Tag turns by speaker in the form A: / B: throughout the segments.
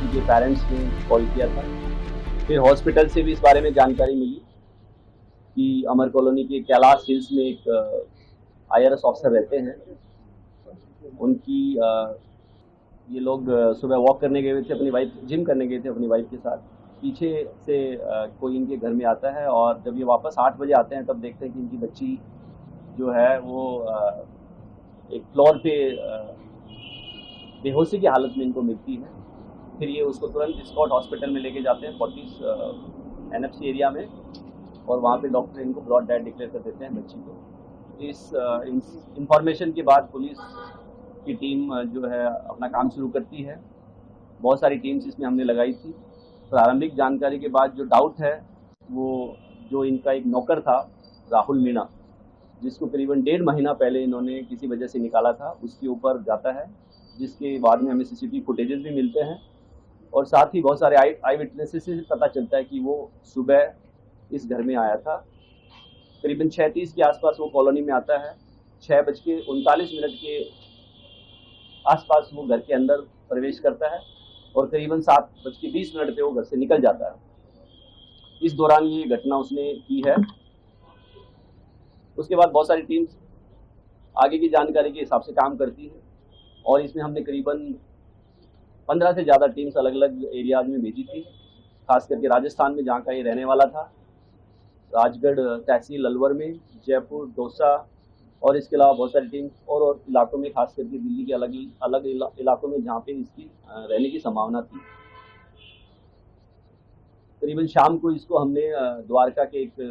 A: उनके पेरेंट्स ने कॉल किया था। फिर हॉस्पिटल से भी इस बारे में जानकारी मिली कि अमर कॉलोनी के कैलाश हिल्स में एक IRS ऑफिसर रहते हैं। उनकी ये लोग सुबह वॉक करने गए हुए थे, अपनी वाइफ जिम करने गए थे अपनी वाइफ के साथ। पीछे से कोई इनके घर में आता है और जब ये वापस 8 बजे आते हैं तब देखते हैं कि इनकी बच्ची जो है वो एक फ्लोर पे बेहोशी की हालत में इनको मिलती है। फिर ये उसको तुरंत स्कॉट हॉस्पिटल में लेके जाते हैं फोर्टिस NFC एरिया में, और वहाँ पे डॉक्टर इनको ब्रॉड डेड डिक्लेयर कर देते हैं बच्ची को। इस इंफॉर्मेशन के बाद पुलिस की टीम जो है अपना काम शुरू करती है। बहुत सारी टीम्स इसमें हमने लगाई थी। प्रारंभिक जानकारी के बाद जो डाउट है वो जो इनका एक नौकर था राहुल मीणा, जिसको करीबन 1.5 महीना पहले इन्होंने किसी वजह से निकाला था, उसके ऊपर जाता है, जिसके बाद में हमें CCTV फुटेजेस भी मिलते हैं। और साथ ही बहुत सारे आई विटनेसेस से पता चलता है कि वो सुबह इस घर में आया था। करीबन 6:30 के आसपास वो कॉलोनी में आता है। 6:39 के आसपास वो घर के अंदर प्रवेश करता है और करीबन 7:20 पे वो घर से निकल जाता है। इस दौरान ये घटना उसने की है। उसके बाद बहुत सारी टीम्स आगे की जानकारी के हिसाब से काम करती है और इसमें हमने करीबन 15 से ज़्यादा टीम्स अलग अलग एरियाज में भेजी थी, खास करके राजस्थान में जहाँ का ये रहने वाला था, राजगढ़ तहसील अलवर में, जयपुर, दौसा, और इसके अलावा बहुत सारी टीम्स और इलाकों में, खास करके दिल्ली के अलग अलग इलाकों में जहाँ पे इसकी रहने की संभावना थी। करीबन शाम को इसको हमने द्वारका के एक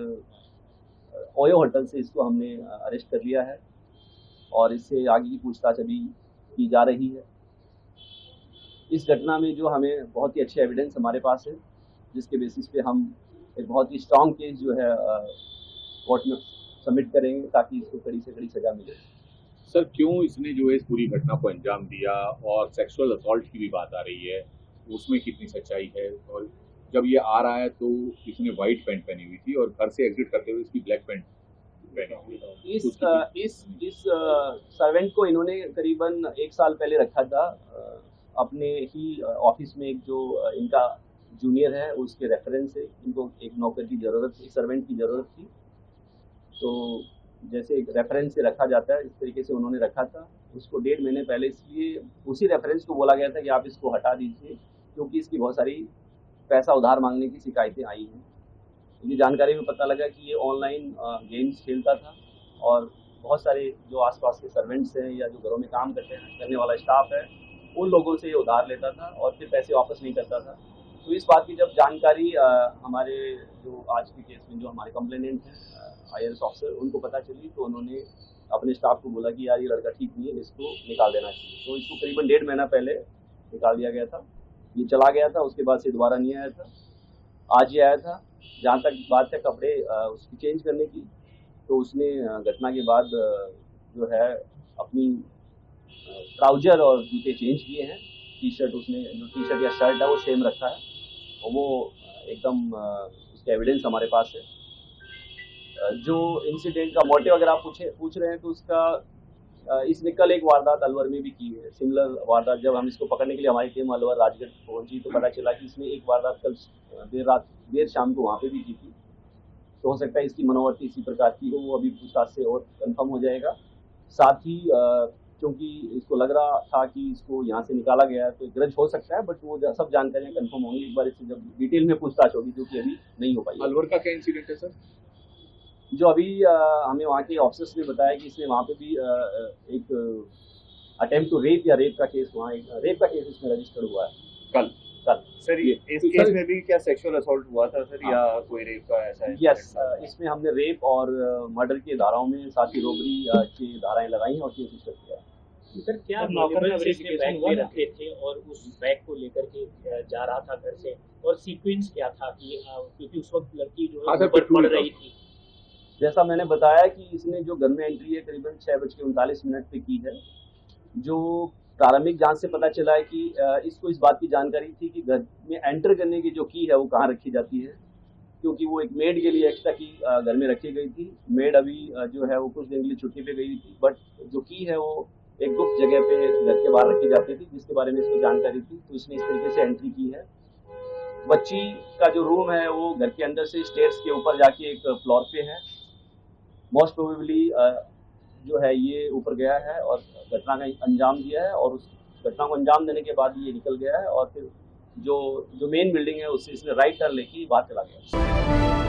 A: ओयो होटल से इसको हमने अरेस्ट कर लिया है और इससे आगे की पूछताछ अभी की जा रही है। इस घटना में जो हमें बहुत ही अच्छे एविडेंस हमारे पास है, जिसके बेसिस पे हम एक बहुत ही स्ट्रॉन्ग केस जो है कोर्ट में सबमिट करेंगे ताकि इसको कड़ी से कड़ी सजा मिले।
B: सर, क्यों इसने जो है इस पूरी घटना को अंजाम दिया, और सेक्सुअल असॉल्ट की भी बात आ रही है, उसमें कितनी सच्चाई है? और जब ये आ रहा है तो इसने व्हाइट पैंट पहनी हुई थी और घर से एग्जिट करते हुए इसकी ब्लैक पैंट पहनी हुई थी।
A: इस सर्वेंट को इन्होंने करीबन 1 साल पहले रखा था अपने ही ऑफिस में। एक जो इनका जूनियर है उसके रेफरेंस से इनको एक नौकर की ज़रूरत थी, सर्वेंट की ज़रूरत थी। तो जैसे एक रेफरेंस से रखा जाता है, इस तरीके से उन्होंने रखा था उसको 1.5 महीने पहले। इसलिए उसी रेफरेंस को बोला गया था कि आप इसको हटा दीजिए, क्योंकि इसकी बहुत सारी पैसा उधार मांगने की शिकायतें आई हैं। मुझे जानकारी में पता लगा कि ये ऑनलाइन गेम्स खेलता था और बहुत सारे जो आसपास के सर्वेंट्स हैं या जो घरों में काम करने वाला स्टाफ है, उन लोगों से ये उधार लेता था और फिर पैसे वापस नहीं करता था। तो इस बात की जब जानकारी हमारे जो आज के केस में जो हमारे कंप्लेनेंट हैं IRS ऑफिसर, उनको पता चली, तो उन्होंने अपने स्टाफ को बोला कि यार ये लड़का ठीक नहीं है, इसको निकाल देना चाहिए। तो इसको करीबन 1.5 महीना पहले निकाल दिया गया था। ये चला गया था, उसके बाद से दोबारा नहीं आया था। आज ही आया था। जहाँ तक बात है कपड़े उसकी चेंज करने की, तो उसने घटना के बाद जो है अपनी ट्राउजर और जूते चेंज किए हैं। टी-शर्ट उसने, जो टी-शर्ट या शर्ट है वो सेम रखा है और वो एकदम उसका एविडेंस हमारे पास है। जो इंसिडेंट का मोटिव अगर आप पूछ रहे हैं तो उसका इसने कल एक वारदात अलवर में भी की है, सिमिलर वारदात। जब हम इसको पकड़ने के लिए हमारी टीम अलवर राजगढ़ पहुंची तो पता चला कि इसने एक वारदात कल देर शाम को वहाँ पे भी की थी। तो हो सकता है इसकी मनोवृत्ति इसी प्रकार की हो, वो अभी पूछताछ से और कंफर्म हो जाएगा। साथ ही क्योंकि इसको लग रहा था कि इसको यहाँ से निकाला गया है तो ग्रज हो सकता है, बट वो सब जानकारियाँ कंफर्म होंगी एक बार इससे जब डिटेल में पूछताछ होगी, जो कि अभी नहीं हो पाई।
B: अलवर का क्या इंसिडेंट है सर?
A: जो अभी हमें वहाँ के ऑफिसर्स ने बताया कि इसने वहाँ पे भी एक अटेम्प्ट टू रेप या रेप का केस, वहाँ एक रेप का केस इसमें रजिस्टर हुआ है
B: कल।
C: सर इस केस में भी क्या सेक्सुअल असॉल्ट हुआ था सर, या कोई रेप का ऐसा है?
A: यस, इसमें हमने रेप और मर्डर की धाराओं में, साथ ही रोबरी की धाराएं लगाई हैं और केस रजिस्टर किया है।
D: सर क्या वेरिफिकेशन बैग में रखे थे और उस बैग को लेकर के जा रहा था घर से, और सीक्वेंस क्या था कि क्योंकि उस वक्त लड़की जो है ऊपर पड़ रही थी?
A: जैसा मैंने बताया कि इसने जो घर में एंट्री है करीबन 6:39 पे की है। जो प्रारंभिक जांच से पता चला है कि इसको इस बात की जानकारी थी कि घर में एंटर करने की जो की है वो कहाँ रखी जाती है, क्योंकि वो एक मेड के लिए एक्स्ट्रा की घर में रखी गई थी। मेड अभी जो है वो कुछ दिन के लिए छुट्टी पे गई थी, बट जो की है वो एक गुप्त जगह पे घर के बाहर रखी जाती थी, जिसके बारे में इसको जानकारी थी, तो इसने इस तरीके से एंट्री की है। बच्ची का जो रूम है वो घर के अंदर से स्टेयर्स के ऊपर जाके एक फ्लोर पे है। मोस्ट प्रोबेबली जो है ये ऊपर गया है और घटना का अंजाम दिया है, और उस घटना को अंजाम देने के बाद ये निकल गया है और फिर जो मेन बिल्डिंग है उससे इसने राइट टर्न लेके बाहर चला गया।